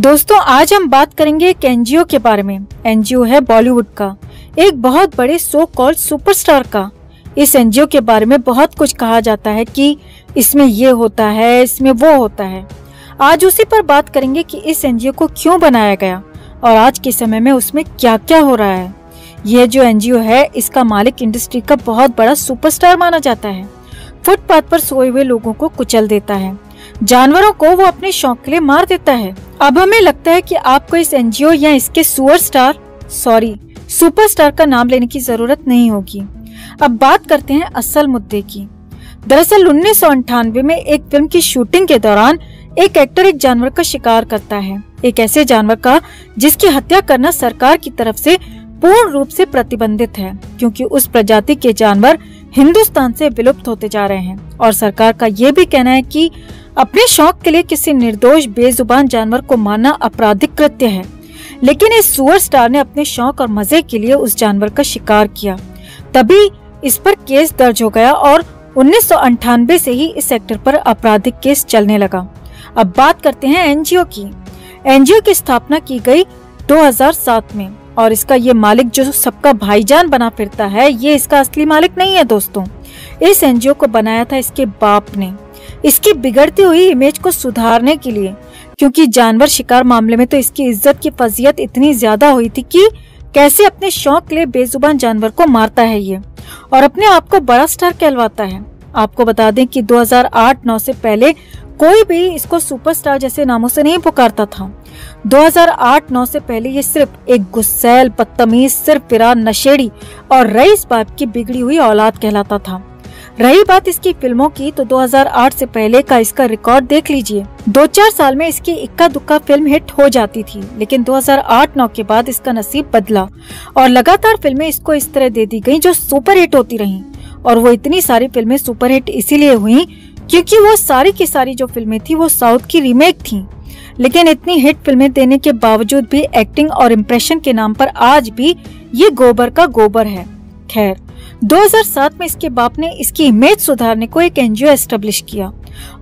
दोस्तों आज हम बात करेंगे एक एनजीओ के बारे में। एनजीओ है बॉलीवुड का एक बहुत बड़े सो कॉल्ड सुपरस्टार का। इस एनजीओ के बारे में बहुत कुछ कहा जाता है कि इसमें ये होता है, इसमें वो होता है। आज उसी पर बात करेंगे कि इस एनजीओ को क्यों बनाया गया और आज के समय में उसमें क्या क्या हो रहा है। यह जो एनजीओ है इसका मालिक इंडस्ट्री का बहुत बड़ा सुपरस्टार माना जाता है। फुटपाथ पर सोए हुए लोगों को कुचल देता है, जानवरों को वो अपने शौक के लिए मार देता है। अब हमें लगता है कि आपको इस एनजीओ या इसके सुपरस्टार का नाम लेने की जरूरत नहीं होगी। अब बात करते हैं असल मुद्दे की। दरअसल 1998 में एक फिल्म की शूटिंग के दौरान एक एक्टर एक जानवर का शिकार करता है, एक ऐसे जानवर का जिसकी हत्या करना सरकार की तरफ से पूर्ण रूप से प्रतिबंधित है, क्योंकि उस प्रजाति के जानवर हिंदुस्तान से विलुप्त होते जा रहे हैं और सरकार का ये भी कहना है कि अपने शौक के लिए किसी निर्दोष बेजुबान जानवर को मारना आपराधिक कृत्य है। लेकिन इस सुपरस्टार ने अपने शौक और मजे के लिए उस जानवर का शिकार किया, तभी इस पर केस दर्ज हो गया और 1998 से ही इस एक्टर पर आपराधिक केस चलने लगा। अब बात करते हैं एनजीओ की। एनजीओ की स्थापना की गई 2007 में और इसका ये मालिक जो सबका भाईजान बना फिरता है, ये इसका असली मालिक नहीं है दोस्तों। इस एनजीओ को बनाया था इसके बाप ने, इसकी बिगड़ती हुई इमेज को सुधारने के लिए, क्योंकि जानवर शिकार मामले में तो इसकी इज्जत की फजीयत इतनी ज्यादा हुई थी कि कैसे अपने शौक के लिए बेजुबान जानवर को मारता है ये और अपने आप को बड़ा स्टार कहलवाता है। आपको बता दें कि 2008-9 से पहले कोई भी इसको सुपरस्टार जैसे नामों से नहीं पुकारता था। 2008-9 से पहले ये सिर्फ एक गुस्सैल, बदतमीज, सिरफिरा, नशेड़ी और रईस बाप की बिगड़ी हुई औलाद कहलाता था। रही बात इसकी फिल्मों की, तो 2008 से पहले का इसका रिकॉर्ड देख लीजिए। 2-4 साल में इसकी इक्का दुक्का फिल्म हिट हो जाती थी, लेकिन 2008-9 के बाद इसका नसीब बदला और लगातार फिल्में इसको इस तरह दे दी गयी जो सुपर हिट होती रहीं। और वो इतनी सारी फिल्में सुपर हिट इसीलिए हुई क्योंकि वो सारी की सारी जो फिल्में थी वो साउथ की रीमेक थी। लेकिन इतनी हिट फिल्में देने के बावजूद भी एक्टिंग और इम्प्रेशन के नाम पर आज भी ये गोबर का गोबर है। खैर 2007 में इसके बाप ने इसकी इमेज सुधारने को एक एनजीओ एस्टेब्लिश किया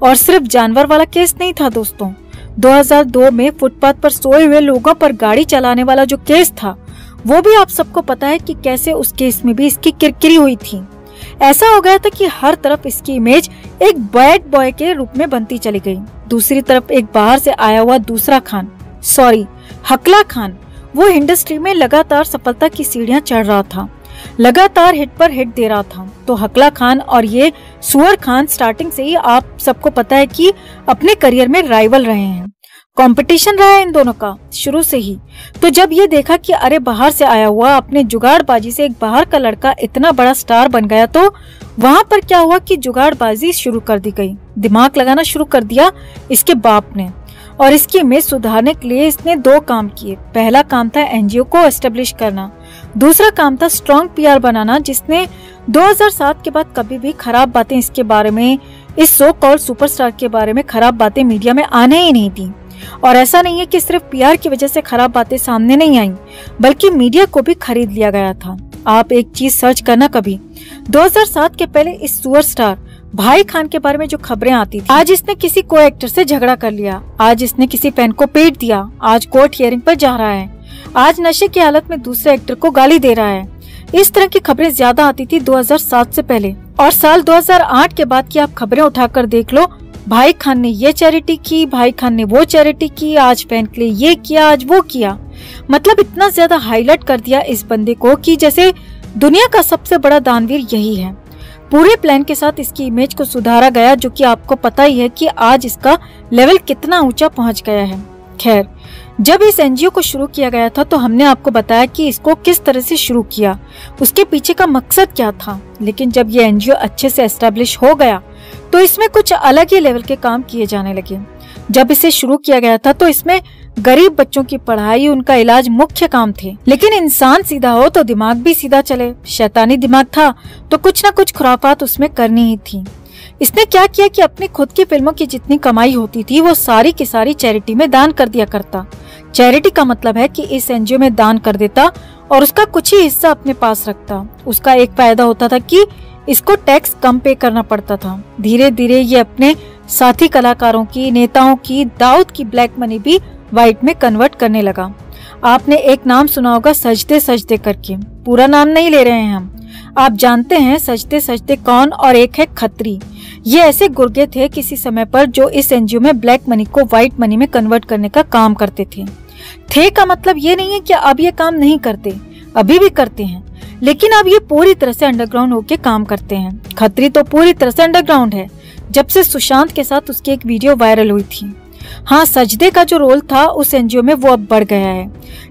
और सिर्फ जानवर वाला केस नहीं था दोस्तों। 2002 में फुटपाथ पर सोए हुए लोगों पर गाड़ी चलाने वाला जो केस था, वो भी आप सबको पता है कि कैसे उस केस में भी इसकी किरकिरी हुई थी। ऐसा हो गया था कि हर तरफ इसकी इमेज एक बैड बॉय के रूप में बनती चली गई। दूसरी तरफ एक बाहर से आया हुआ दूसरा हकला खान, वो इंडस्ट्री में लगातार सफलता की सीढ़ियां चढ़ रहा था, लगातार हिट पर हिट दे रहा था। तो हकला खान और ये सुअर खान स्टार्टिंग से ही आप सबको पता है कि अपने करियर में राइवल रहे हैं, कंपटीशन रहा है इन दोनों का शुरू से ही। तो जब ये देखा कि अरे बाहर से आया हुआ अपने जुगाड़बाजी से एक बाहर का लड़का इतना बड़ा स्टार बन गया, तो वहाँ पर क्या हुआ कि जुगाड़बाजी शुरू कर दी गई, दिमाग लगाना शुरू कर दिया इसके बाप ने। और इसकी इमेज सुधारने के लिए इसने 2 काम किए। पहला काम था एनजीओ को एस्टेब्लिश करना, दूसरा काम था स्ट्रॉन्ग पीआर बनाना, जिसने 2007 के बाद कभी भी खराब बातें इसके बारे में, इस सो कॉल्ड सुपरस्टार के बारे में खराब बातें मीडिया में आने ही नहीं दी। और ऐसा नहीं है कि सिर्फ पीआर की वजह से खराब बातें सामने नहीं आई, बल्कि मीडिया को भी खरीद लिया गया था। आप एक चीज सर्च करना कभी, 2007 के पहले इस सुपरस्टार भाई खान के बारे में जो खबरें आती थी, आज इसने किसी को एक्टर से झगड़ा कर लिया, आज इसने किसी फैन को पीट दिया, आज कोर्ट हियरिंग पर जा रहा है, आज नशे की हालत में दूसरे एक्टर को गाली दे रहा है। इस तरह की खबरें ज्यादा आती थी 2007 से पहले। और साल 2008 के बाद की आप खबरें उठाकर देख लो, भाई खान ने ये चैरिटी की, भाई खान ने वो चैरिटी की, आज फैन के लिए ये किया, आज वो किया। मतलब इतना ज्यादा हाईलाइट कर दिया इस बंदे को कि जैसे दुनिया का सबसे बड़ा दानवीर यही है। पूरे प्लान के साथ इसकी इमेज को सुधारा गया, जो कि आपको पता ही है कि आज इसका लेवल कितना ऊंचा पहुंच गया है। खैर जब इस एनजीओ को शुरू किया गया था तो हमने आपको बताया कि इसको किस तरह से शुरू किया, उसके पीछे का मकसद क्या था। लेकिन जब ये एनजीओ अच्छे से एस्टेब्लिश हो गया तो इसमें कुछ अलग ही लेवल के काम किए जाने लगे। जब इसे शुरू किया गया था तो इसमें गरीब बच्चों की पढ़ाई, उनका इलाज मुख्य काम थे। लेकिन इंसान सीधा हो तो दिमाग भी सीधा चले। शैतानी दिमाग था तो कुछ न कुछ खुराफात उसमें करनी ही थी। इसने क्या किया कि अपनी खुद की फिल्मों की जितनी कमाई होती थी वो सारी की सारी चैरिटी में दान कर दिया करता। चैरिटी का मतलब है कि इस एनजीओ में दान कर देता और उसका कुछ ही हिस्सा अपने पास रखता। उसका एक फायदा होता था कि इसको टैक्स कम पे करना पड़ता था। धीरे धीरे ये अपने साथी कलाकारों की, नेताओं की, दाऊद की ब्लैक मनी भी व्हाइट में कन्वर्ट करने लगा। आपने एक नाम सुना होगा, सजदे सजदे करके। पूरा नाम नहीं ले रहे हैं हम, आप जानते हैं सजदे सजदे कौन, और एक है खत्री। ये ऐसे गुर्गे थे किसी समय पर जो इस एनजीओ में ब्लैक मनी को व्हाइट मनी में कन्वर्ट करने का काम करते थे का मतलब ये नहीं है कि अब ये काम नहीं करते, अभी भी करते हैं, लेकिन अब ये पूरी तरह से अंडरग्राउंड होके काम करते हैं। खत्री तो पूरी तरह से अंडरग्राउंड है, जब से सुशांत के साथ उसकी एक वीडियो वायरल हुई थी। हाँ, सजदे का जो रोल था उस एनजीओ में वो अब बढ़ गया है,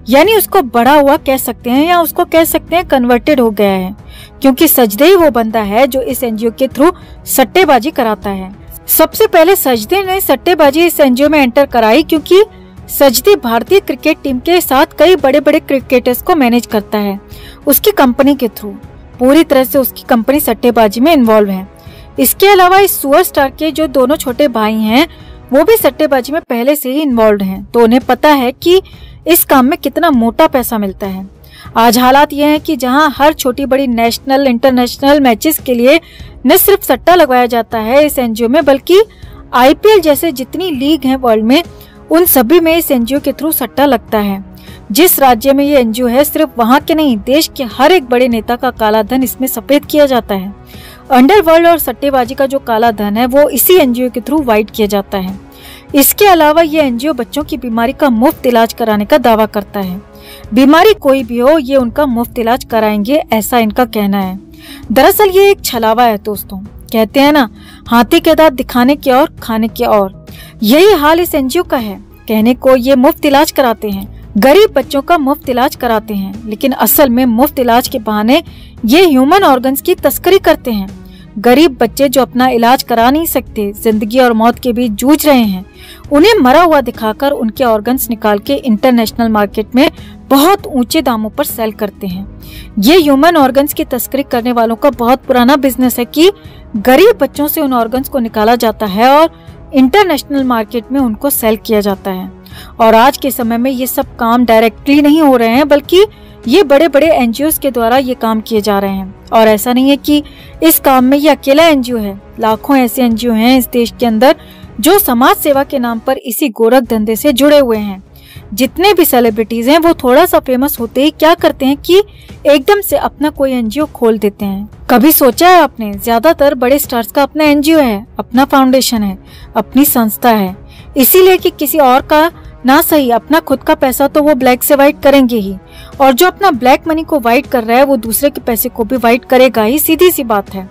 यानी उसको बढ़ा हुआ कह सकते हैं, या उसको कह सकते हैं कन्वर्टेड हो गया है, क्योंकि सजदे ही वो बंदा है जो इस एनजीओ के थ्रू सट्टेबाजी कराता है। सबसे पहले सजदे ने सट्टेबाजी इस एनजीओ में एंटर कराई, क्योंकि सजदे भारतीय क्रिकेट टीम के साथ कई बड़े बड़े क्रिकेटर्स को मैनेज करता है उसकी कंपनी के थ्रू। पूरी तरह से उसकी कंपनी सट्टेबाजी में इन्वॉल्व है। इसके अलावा इस सुपर स्टार के जो दोनों छोटे भाई हैं वो भी सट्टेबाजी में पहले से ही इन्वॉल्व हैं, तो उन्हें पता है कि इस काम में कितना मोटा पैसा मिलता है। आज हालात ये हैं कि जहां हर छोटी बड़ी नेशनल इंटरनेशनल मैचेस के लिए न सिर्फ सट्टा लगवाया जाता है इस एनजीओ में, बल्कि आईपीएल जैसे जितनी लीग हैं वर्ल्ड में, उन सभी में इस एनजीओ के थ्रू सट्टा लगता है। जिस राज्य में ये एनजीओ है, सिर्फ वहां के नहीं, देश के हर एक बड़े नेता का काला धन इसमें सफेद किया जाता है। अंडरवर्ल्ड और सट्टेबाजी का जो काला धन है वो इसी एनजीओ के थ्रू व्हाइट किया जाता है। इसके अलावा ये एनजीओ बच्चों की बीमारी का मुफ्त इलाज कराने का दावा करता है। बीमारी कोई भी हो, ये उनका मुफ्त इलाज कराएंगे, ऐसा इनका कहना है। दरअसल ये एक छलावा है दोस्तों। कहते हैं ना, हाथी के दांत दिखाने के और खाने के और। यही हाल इस एनजीओ का है। कहने को ये मुफ्त इलाज कराते हैं, गरीब बच्चों का मुफ्त इलाज कराते हैं, लेकिन असल में मुफ्त इलाज के बहाने ये ह्यूमन ऑर्गन्स की तस्करी करते हैं। गरीब बच्चे जो अपना इलाज करा नहीं सकते, जिंदगी और मौत के बीच जूझ रहे हैं, उन्हें मरा हुआ दिखाकर उनके ऑर्गन्स निकाल के इंटरनेशनल मार्केट में बहुत ऊंचे दामों पर सेल करते हैं। ये ह्यूमन ऑर्गन्स की तस्करी करने वालों का बहुत पुराना बिजनेस है कि गरीब बच्चों से उन ऑर्गन्स को निकाला जाता है और इंटरनेशनल मार्केट में उनको सेल किया जाता है। और आज के समय में ये सब काम डायरेक्टली नहीं हो रहे हैं, बल्कि ये बड़े बड़े एनजीओ के द्वारा ये काम किए जा रहे हैं। और ऐसा नहीं है कि इस काम में ये अकेला एनजीओ है, लाखों ऐसे एनजीओ हैं इस देश के अंदर जो समाज सेवा के नाम पर इसी गोरख धंधे से जुड़े हुए हैं। जितने भी सेलिब्रिटीज हैं वो थोड़ा सा फेमस होते ही क्या करते हैं कि एकदम से अपना कोई एनजीओ खोल देते हैं। कभी सोचा है आपने, ज्यादातर बड़े स्टार्स का अपना एनजीओ है, अपना फाउंडेशन है, अपनी संस्था है, इसीलिए कि किसी और का ना सही अपना खुद का पैसा तो वो ब्लैक से व्हाइट करेंगे ही, और जो अपना ब्लैक मनी को व्हाइट कर रहा है वो दूसरे के पैसे को भी व्हाइट करेगा ही। सीधी सी बात है।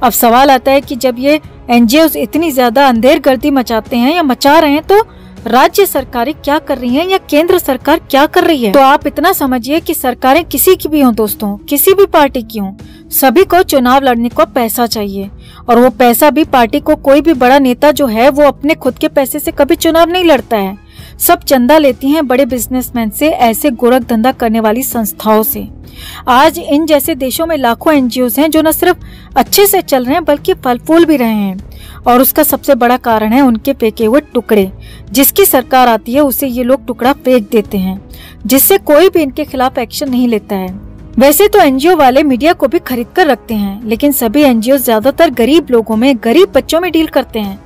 अब सवाल आता है कि जब ये एनजीओज इतनी ज्यादा अंधेरगर्दी मचाते हैं या मचा रहे हैं, तो राज्य सरकारें क्या कर रही हैं या केंद्र सरकार क्या कर रही है? तो आप इतना समझिए कि सरकारें किसी की भी हों दोस्तों, किसी भी पार्टी की हों, सभी को चुनाव लड़ने को पैसा चाहिए, और वो पैसा भी पार्टी को कोई भी बड़ा नेता जो है वो अपने खुद के पैसे से कभी चुनाव नहीं लड़ता है। सब चंदा लेती हैं बड़े बिजनेसमैन से, ऐसे गोरख धंधा करने वाली संस्थाओं से। आज इन जैसे देशों में लाखों एनजीओज हैं जो न सिर्फ अच्छे से चल रहे हैं बल्कि फल फूल भी रहे हैं, और उसका सबसे बड़ा कारण है उनके फेंके हुए टुकड़े। जिसकी सरकार आती है उसे ये लोग टुकड़ा फेंक देते हैं, जिससे कोई भी इनके खिलाफ एक्शन नहीं लेता है। वैसे तो एनजीओ वाले मीडिया को भी खरीद कर रखते हैं, लेकिन सभी एनजीओ ज्यादातर गरीब लोगों में, गरीब बच्चों में डील करते हैं,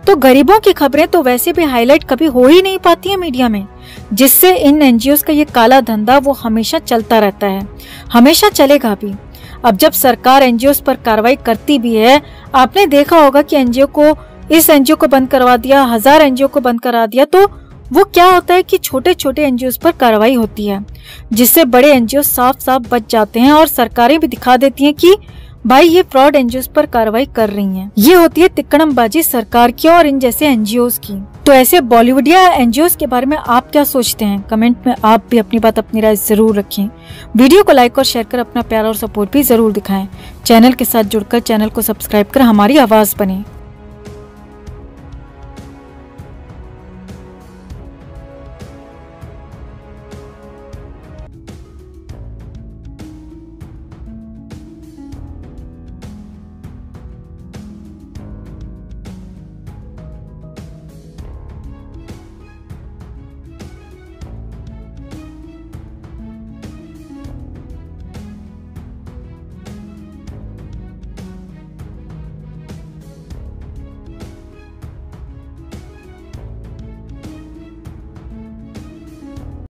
तो गरीबों की खबरें तो वैसे भी हाईलाइट कभी हो ही नहीं पाती है मीडिया में, जिससे इन एनजीओ का ये काला धंधा वो हमेशा चलता रहता है, हमेशा चलेगा भी। अब जब सरकार एनजीओ पर कार्रवाई करती भी है, आपने देखा होगा कि इस एनजीओ को बंद करवा दिया, 1000 एनजीओ को बंद करा दिया, तो वो क्या होता है कि छोटे छोटे एनजीओ पर कार्रवाई होती है, जिससे बड़े एनजीओ साफ साफ बच जाते हैं, और सरकारें भी दिखा देती हैं कि भाई ये फ्रॉड एनजीओ पर कार्रवाई कर रही हैं। ये होती है तिकड़मबाजी सरकार की और इन जैसे एनजीओ की। तो ऐसे बॉलीवुडिया एनजीओ के बारे में आप क्या सोचते हैं? कमेंट में आप भी अपनी बात, अपनी राय जरूर रखें। वीडियो को लाइक और शेयर कर अपना प्यार और सपोर्ट भी जरूर दिखाएं। चैनल के साथ जुड़कर चैनल को सब्सक्राइब कर हमारी आवाज बने।